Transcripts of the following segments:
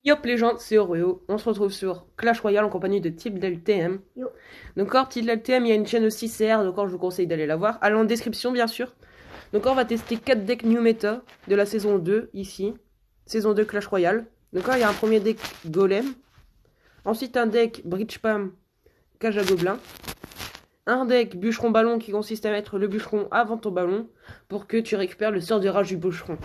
Yop les gens, c'est Oreo. On se retrouve sur Clash Royale en compagnie de Type TM. Yo. Donc, Type TM, il y a une chaîne aussi CR, donc je vous conseille d'aller la voir. Allez en description, bien sûr. Donc, on va tester 4 decks New Meta de la saison 2, ici. Saison 2 Clash Royale. Donc, il y a un premier deck Golem. Ensuite, un deck Bridge Pam Cage à Gobelin. Un deck Bûcheron Ballon qui consiste à mettre le bûcheron avant ton ballon pour que tu récupères le sort de rage du bûcheron.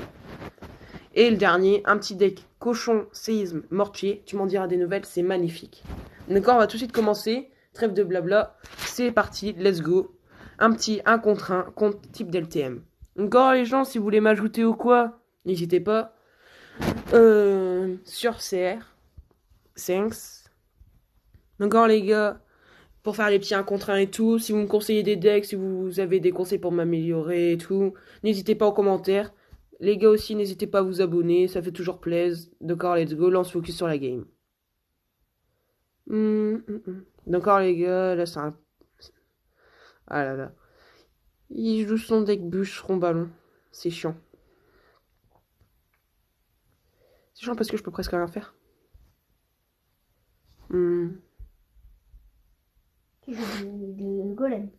Et le dernier, un petit deck cochon, séisme, mortier. Tu m'en diras des nouvelles, c'est magnifique. D'accord, on va tout de suite commencer. Trêve de blabla. C'est parti, let's go. Un petit 1 contre 1 contre type d'LTM. Encore les gens, si vous voulez m'ajouter ou quoi, n'hésitez pas. Sur CR. Thanks. Encore les gars, pour faire les petits 1 contre 1 et tout, si vous me conseillez des decks, si vous avez des conseils pour m'améliorer et tout, n'hésitez pas en commentaire. Les gars aussi, n'hésitez pas à vous abonner, ça fait toujours plaisir. D'accord, let's go, lance focus sur la game. D'accord les gars, là c'est un... Ah là là. Il joue son deck bûcheron ballon. C'est chiant. C'est chiant parce que je peux presque rien faire. Tu joues du golem.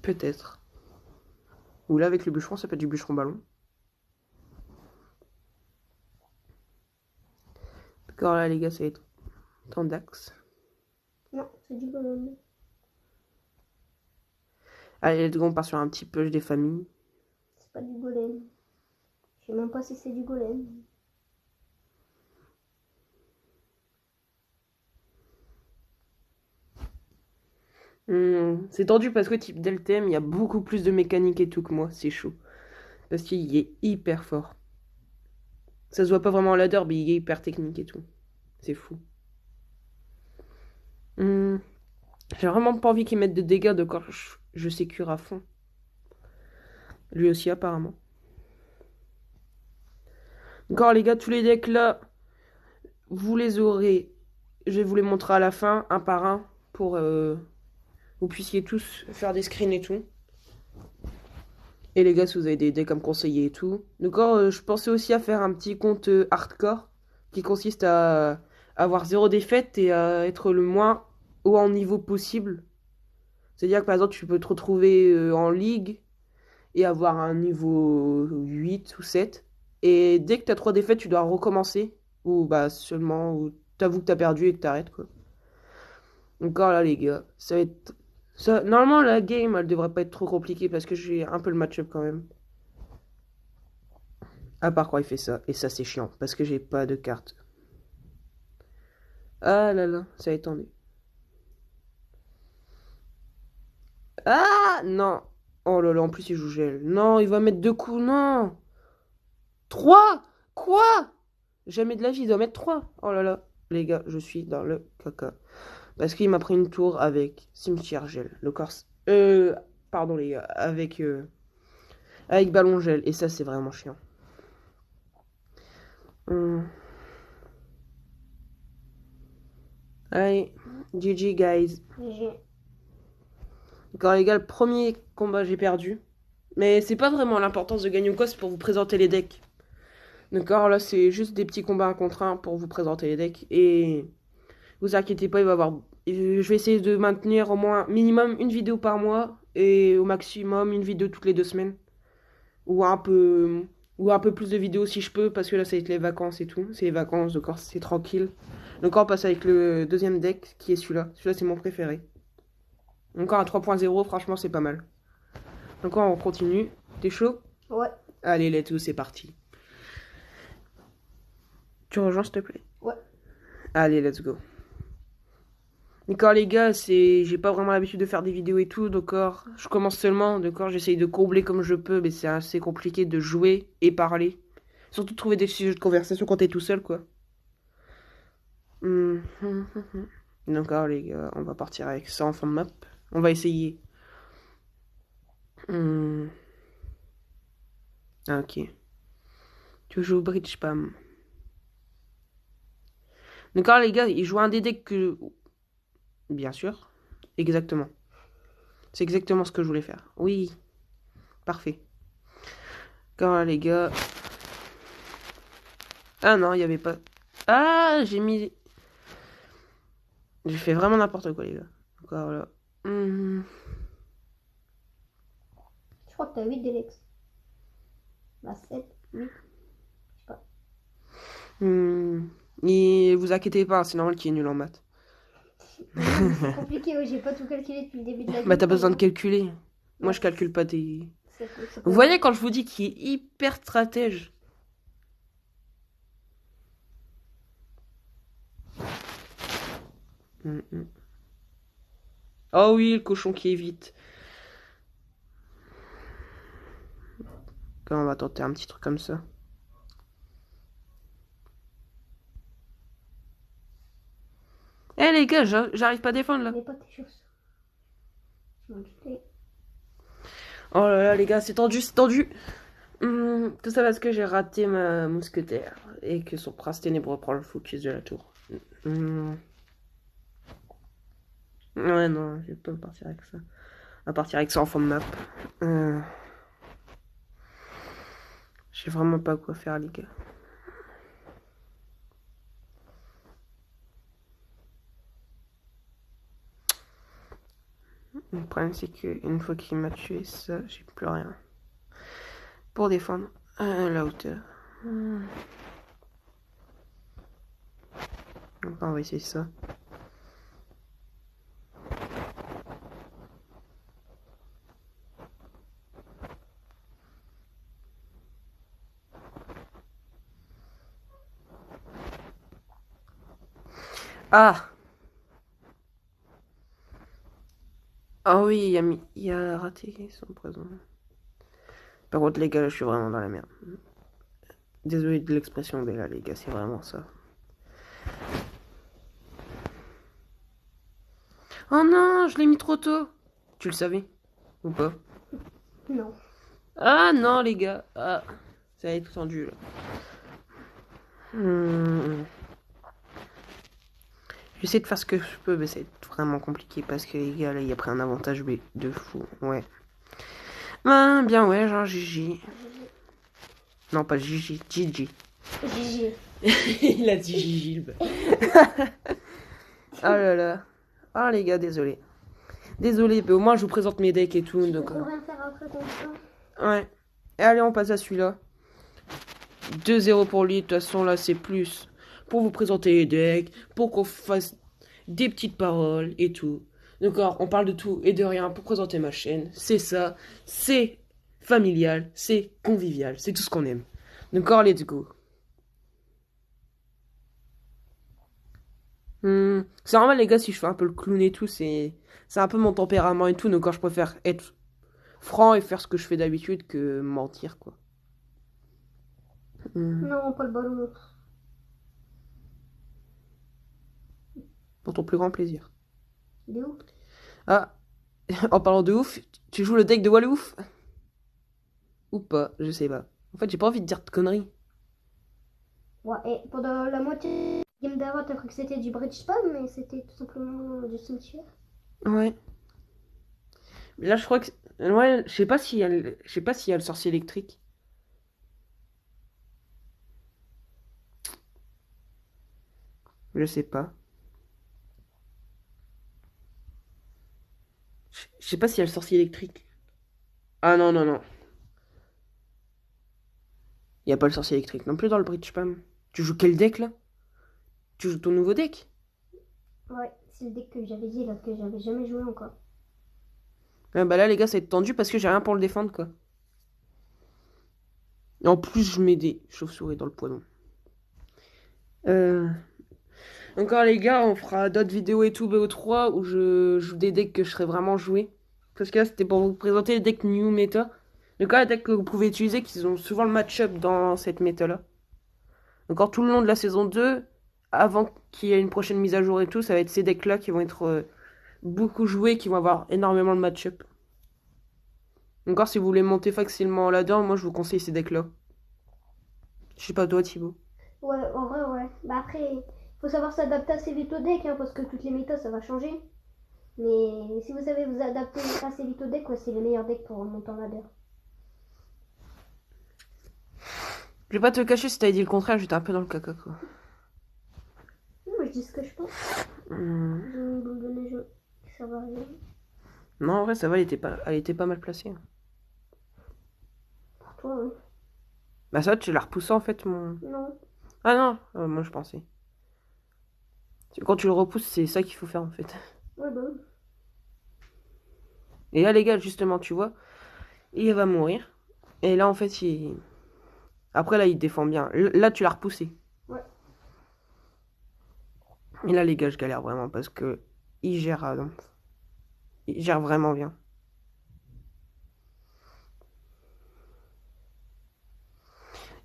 Peut-être. Ou là avec le bûcheron, ça peut être du bûcheron ballon. D'accord là les gars, ça va être Tandax. Non, c'est du golem. Allez, let's go, on part sur un petit push des familles. C'est pas du golem. Je sais même pas si c'est du golem. C'est tendu parce que type Deltem, il y a beaucoup plus de mécanique et tout que moi, c'est chaud. Parce qu'il est hyper fort. Ça se voit pas vraiment à ladder, mais il est hyper technique et tout. C'est fou. J'ai vraiment pas envie qu'il mette de dégâts de quand je sécure à fond. Lui aussi apparemment. Encore les gars, tous les decks là, vous les aurez. Je vais vous les montrer à la fin, un par un, pour vous puissiez tous faire des screens et tout. Et les gars, si vous avez des decks à me conseiller et tout. D'accord, je pensais aussi à faire un petit compte hardcore qui consiste à avoir zéro défaite et à être le moins haut en niveau possible. C'est-à-dire que par exemple, tu peux te retrouver en ligue et avoir un niveau 8 ou 7. Et dès que tu as 3 défaites, tu dois recommencer. Ou bah seulement, ou t'avoues que t'as perdu et que t'arrêtes quoi. Encore là les gars, ça va être... Ça... Normalement la game elle devrait pas être trop compliquée parce que j'ai un peu le match-up quand même. À part quand il fait ça. Et ça c'est chiant parce que j'ai pas de carte. Ah là là, ça a étendu. Ah non. Oh là là, en plus il joue gel. Non, il va mettre 2 coups, non. 3. Quoi? Jamais de la vie, il doit mettre 3. Oh là là. Les gars, je suis dans le caca. Parce qu'il m'a pris une tour avec cimetière gel. Le corse. Pardon les gars. Avec ballon gel. Et ça, c'est vraiment chiant. Hum. Allez. GG, guys. GG. D'accord, les gars, le premier combat, j'ai perdu. Mais c'est pas vraiment l'importance de gagner ou quoi, c'est pour vous présenter les decks. D'accord, là, c'est juste des petits combats 1 contre 1 pour vous présenter les decks. Et vous inquiétez pas, il va y avoir. Je vais essayer de maintenir au moins minimum une vidéo par mois et au maximum une vidéo toutes les 2 semaines. Ou un peu, ou un peu plus de vidéos si je peux, parce que là, ça va être les vacances et tout. C'est les vacances, donc c'est tranquille. Donc on passe avec le deuxième deck qui est celui-là. Celui-là, c'est mon préféré. Encore un 3.0, franchement, c'est pas mal. Donc on continue. T'es chaud? Ouais. Allez, let's go, c'est parti. Tu rejoins, s'il te plaît? Ouais. Allez, let's go. D'accord les gars, j'ai pas vraiment l'habitude de faire des vidéos et tout, d'accord. Je commence seulement, d'accord. J'essaye de combler comme je peux, mais c'est assez compliqué de jouer et parler. Surtout trouver des sujets de conversation quand t'es tout seul, quoi. D'accord les gars, on va partir avec ça en fin de map. On va essayer. Ah, ok. Tu joues Bridge Pam. D'accord les gars, il joue un des decks que... Bien sûr. Exactement. C'est exactement ce que je voulais faire. Oui. Parfait. D'accord les gars. Ah non, il y avait pas... Ah, j'ai mis... J'ai fait vraiment n'importe quoi, les gars. Encore là. Hum, Je crois que t'as 8 Delex. Bah 7, 8, je sais pas. Et vous inquiétez pas, c'est normal qu'il est nul en maths. Non, mais c'est compliqué, ouais, j'ai pas tout calculé depuis le début de la Bah t'as vidéo. besoin de calculer. Moi Ouais, je calcule pas des... c'est Vous pas- voyez quand je vous dis qu'il est hyper stratège. Hum. Oh oui, le cochon qui évite. Quand on va tenter un petit truc comme ça. Eh les gars, j'arrive pas à défendre là. Mais pas tes chaussures. Je m'en doutais. Oh là là les gars, c'est tendu, c'est tendu. Tout ça parce que j'ai raté ma mousquetaire. Et que son prince ténébreux prend le focus de la tour. Hum. Ouais non, je vais pas partir avec ça. On va partir avec ça en fond de map. Euh, Je sais vraiment pas quoi faire les gars. Le problème c'est que une fois qu'il m'a tué ça, j'ai plus rien. Pour défendre la hauteur. Donc on va essayer ça. Ah. Ah oui, il a raté son poison. Par contre les gars, là, je suis vraiment dans la merde. Désolé de l'expression, mais là les gars, c'est vraiment ça. Oh non, je l'ai mis trop tôt. Tu le savais ou pas? Non. Ah non les gars. Ah, ça va être tendu là. J'essaie de faire ce que je peux, mais c'est vraiment compliqué parce que les gars, là, il a pris un avantage de fou. Ouais. Ben, bien ouais, genre GG. Non, pas GG, GG. GG. Il a dit Gigi. Oh là là. Ah les gars, désolé. Désolé, mais au moins je vous présente mes decks et tout. Tu Donc, peux rien faire après comme ça. ouais. Et allez, on passe à celui-là. 2-0 pour lui, de toute façon là c'est plus pour vous présenter les decks, pour qu'on fasse des petites paroles et tout. D'accord, on parle de tout et de rien pour présenter ma chaîne. C'est ça, c'est familial, c'est convivial, c'est tout ce qu'on aime. D'accord, let's go. C'est normal les gars si je fais un peu le clown et tout, c'est un peu mon tempérament et tout, donc je préfère être franc et faire ce que je fais d'habitude que mentir quoi. Non, pas le ballon. Pour ton plus grand plaisir. Il est où? Ah, en parlant de ouf, tu joues le deck de Wallouf? Ou pas, je sais pas. En fait, j'ai pas envie de dire de conneries. Ouais, et pendant la moitié game d'avant, t'as cru que c'était du bridge spam, mais c'était tout simplement du cimetière. Ouais. Mais là, je crois que... Ouais, je sais pas s'il y a je sais pas s'il y a le sorcier électrique. Je sais pas. Je sais pas s'il y a le sorcier électrique. Ah non, non, non. Il y a pas le sorcier électrique non plus dans le bridge spam. Tu joues quel deck, là? Tu joues ton nouveau deck? Ouais, c'est le deck que j'avais dit là, que j'avais jamais joué encore. Ah bah là, les gars, ça va être tendu parce que j'ai rien pour le défendre, quoi. Et en plus, je mets des chauves-souris dans le poison. Encore les gars, on fera d'autres vidéos et tout BO3 où je joue des decks que je serais vraiment joué. Parce que là, c'était pour vous présenter les decks New Meta. Donc là, les decks que vous pouvez utiliser, qui ont souvent le match-up dans cette méta-là. Encore tout le long de la saison 2, avant qu'il y ait une prochaine mise à jour et tout, ça va être ces decks-là qui vont être beaucoup joués, qui vont avoir énormément de match-up. Encore si vous voulez monter facilement là-dedans, moi je vous conseille ces decks-là. Je sais pas toi Thibaut. Ouais, en vrai, ouais. Bah après, faut savoir s'adapter assez vite au deck, hein, parce que toutes les méthodes, ça va changer. Mais si vous savez vous adapter assez vite au deck, ouais, c'est le meilleur deck pour monter en ladder. Je vais pas te cacher, si t'avais dit le contraire, j'étais un peu dans le caca, quoi. Moi, je dis ce que je pense. Hmm. J'ai une boule de neige qui sert à rien. Non, en vrai, ça va, elle était pas mal placée. Pour toi, oui. Bah ça, tu l'as repoussé, en fait, mon... Non. Ah non, moi, je pensais. Quand tu le repousses, c'est ça qu'il faut faire, en fait. Ouais, bah oui. Et là, les gars, justement, tu vois, il va mourir. Et là, en fait, il... Après, là, il défend bien. Là, tu l'as repoussé. Ouais. Et là, les gars, je galère vraiment parce que il gère vraiment bien.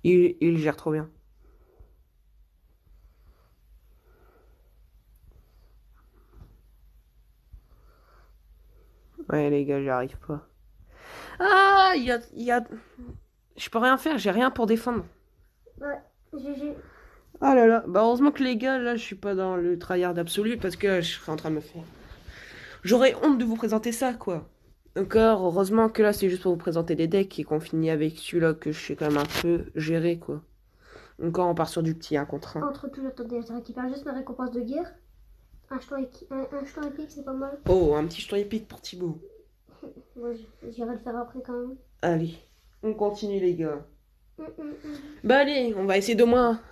Il gère trop bien. Ouais, les gars, j'y arrive pas. Ah, il y a... Je peux rien faire, j'ai rien pour défendre. Ouais. GG. Ah là là, bah heureusement que les gars, là, je suis pas dans le tryhard absolu parce que je serais en train de me faire. J'aurais honte de vous présenter ça, quoi. Encore, heureusement que là, c'est juste pour vous présenter des decks et qu'on finit avec celui-là que je sais quand même un peu gérer, quoi. Encore, on part sur du petit 1 contre 1. Entre tout, attendez, je récupère juste ma récompense de guerre. Un jeton épique, c'est pas mal. Oh, un petit jeton épique pour Thibaut. Ouais, j'irai le faire après quand même. Allez, on continue, les gars. Hum, hum, hum. Bah allez, on va essayer d'au moins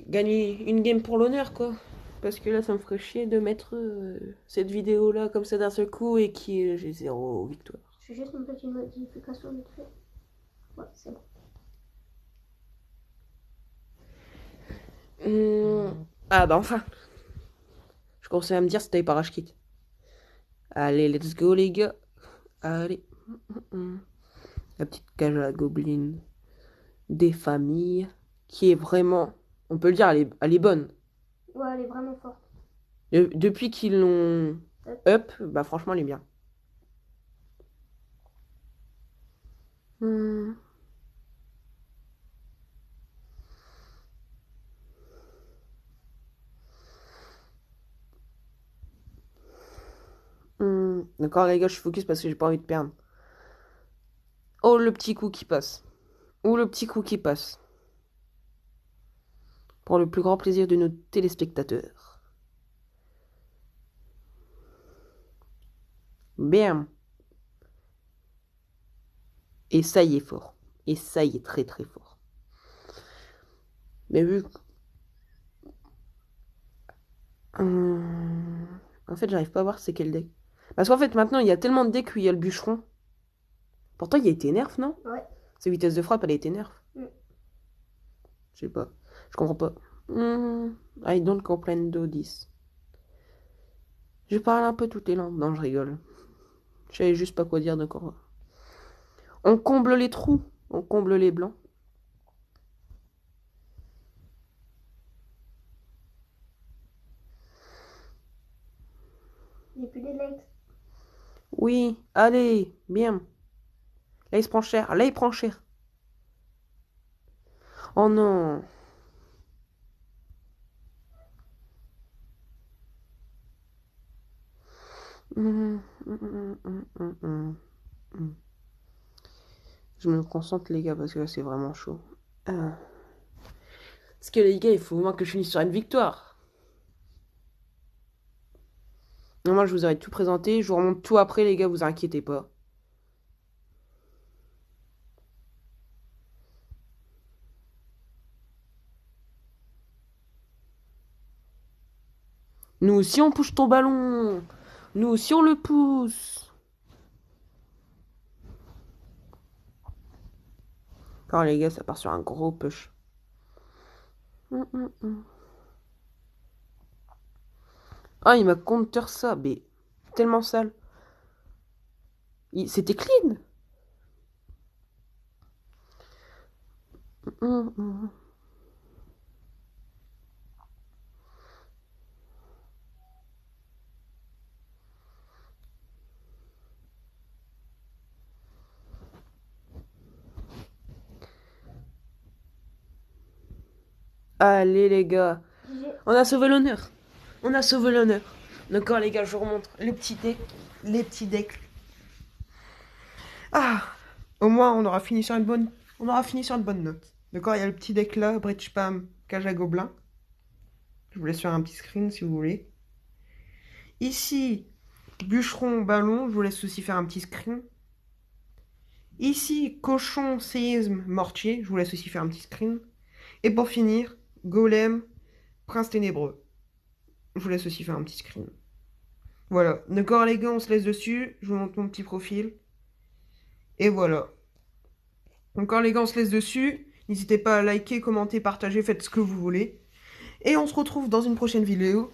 gagner une game pour l'honneur, quoi. Parce que là, ça me ferait chier de mettre cette vidéo-là comme ça d'un seul coup et qui j'ai 0 victoire. Je vais juste me mettre une modification vite fait. Ouais, c'est bon. Ah bah enfin. Je commençais à me dire si t'avais pas rage kit. Allez, let's go, les gars. Allez. La petite cage à la gobeline des familles qui est vraiment, on peut le dire, elle est bonne. Ouais, elle est vraiment forte. Depuis qu'ils l'ont up, bah franchement, elle est bien. D'accord, les gars, je suis focus parce que j'ai pas envie de perdre. Oh, le petit coup qui passe. Ou le petit coup qui passe. Pour le plus grand plaisir de nos téléspectateurs. Bam. Et ça y est fort. Et ça y est très très fort. Mais vu... En fait, j'arrive pas à voir c'est quel deck. Parce qu'en fait, maintenant, il y a tellement de decks où il y a le bûcheron. Pourtant, il a été nerf, non? Ouais. Sa vitesse de frappe, elle a été nerf. Je sais pas. Je comprends pas. I don't complain do this. Je parle un peu toutes les langues. Non, je rigole. Je savais juste pas quoi dire de quoi. On comble les trous. On comble les blancs. J'ai plus d'élect. Oui, allez, bien. Là, il se prend cher. Là, il prend cher. Oh non. Je me concentre, les gars, parce que là, c'est vraiment chaud. Parce que, les gars, il faut au moins que je finisse sur une victoire. Moi, je vous aurais tout présenté. Je vous remonte tout après, les gars, vous inquiétez pas. Nous aussi, on pousse ton ballon. Nous aussi, on le pousse. Alors, les gars, ça part sur un gros push. Ah, il m'a counter ça, mais tellement sale. C'était clean. Allez, les gars. On a sauvé l'honneur. On a sauvé l'honneur. D'accord, les gars, je vous remontre le petit deck. Les petits decks. Ah, au moins, on aura fini sur une bonne On aura fini sur une bonne note. D'accord, il y a le petit deck là, Bridge Pam, Cage à Gobelins. Je vous laisse faire un petit screen si vous voulez. Ici, Bûcheron, Ballon, je vous laisse aussi faire un petit screen. Ici, Cochon, Séisme, Mortier, je vous laisse aussi faire un petit screen. Et pour finir, Golem, Prince Ténébreux. Je vous laisse aussi faire un petit screen. Voilà, d'accord les gars, on se laisse dessus. Je vous montre mon petit profil. Et voilà. Encore les gars, on se laisse dessus. N'hésitez pas à liker, commenter, partager, faites ce que vous voulez. Et on se retrouve dans une prochaine vidéo.